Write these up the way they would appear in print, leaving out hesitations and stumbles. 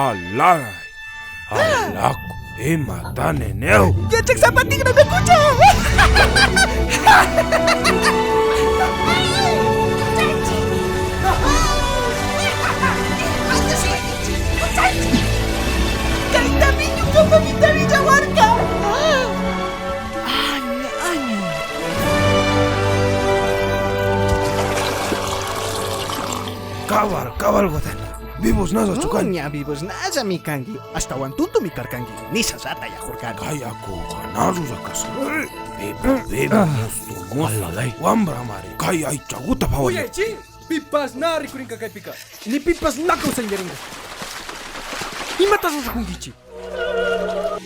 Alay. Alaku. Matane neo. Ya cek sapating na kucha. Kali kami juga meminta warga. Aneh. Kawal goten. Vivos nasa chukan. Nya vivos nasa mi kangi. Hasta wantunto mi karkangi. Ni sasata ya kurkan. Kaya ko kanaru sakas. Beba musto. Alay. Wambra mari. Kaya ay chaguta pawali. Uye, pipas na rikurin kakay pika. Ni pipas na ko sanjaringa. Imata sa kungichi.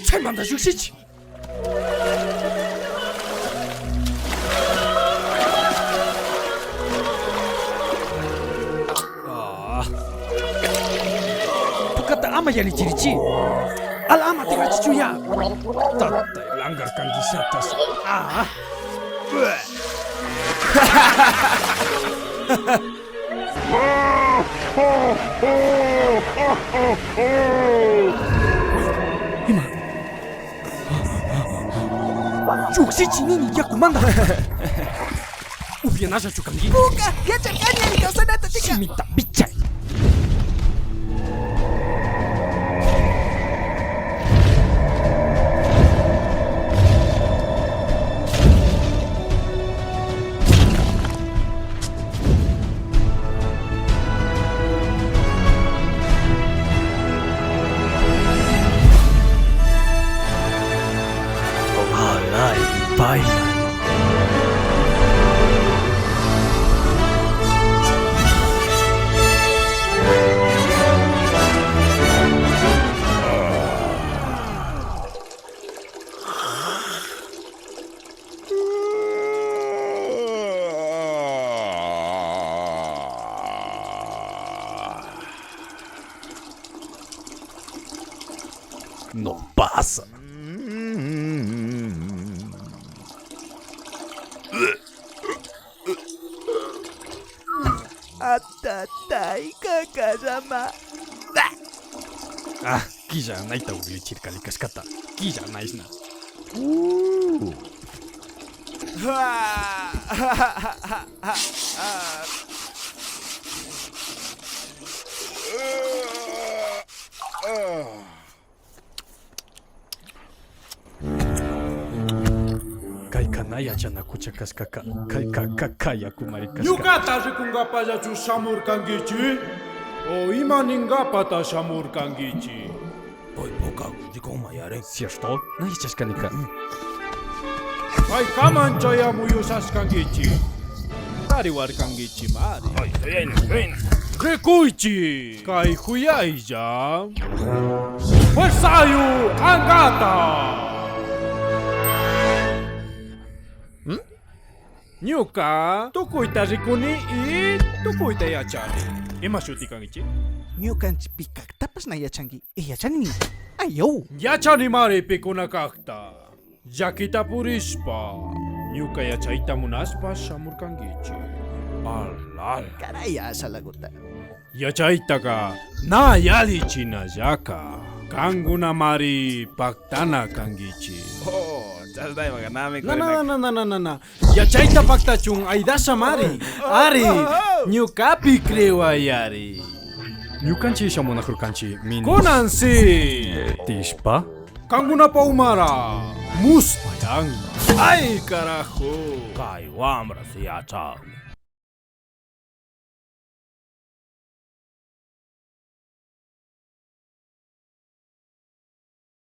Sai manda shuksichi. Kata ama yani cirici. Alama tinggal cucuya. Tata langgar kan di atas. Ima. Cuksi cini ya kumanda. Ubian aja cukangi. Buka, ya cekanya ni kau sana tadi. Minta bicai. Bye. No pasa. Atatai kakak-sama. Kiじゃないというちりかりかし方。きじゃないしな。Kaya jana kucakas kakak, kaya kumarikas. Yukata jikungapa ja chu shamur kangichi. O ima ningapa shamur kangichi. Oi, boka, jikoma yare. Si что? Наичаш каника. Kai kamancha ya muyusas kangichi. Tari war kangichi mari. Oi, ven. Rekuichi. Kai huyai ja. Versayu angata. Nyuka, tukuita rikuni I tukuita yachani. Ima shuti kangichi? Nyukan pikak tapas na yachangi. Yachani. Ayo. Yachani mare pikuna kakta. Jakita purispa. Nyuka yachaita munaspa shamur kangichi. Alal. Karaya sa laguta. Yachaita ka na yali china jaka. Kanguna mari paktana kangichi. Na. Yachaita pakta chung aidasa mari. Ari, nyukapi krewa yari. Nyukanchi shamo na kurkanchi min. Konansi. Tispa? Kanguna pa umara. Muspayang. Ay carajo. Kai wambra si achar.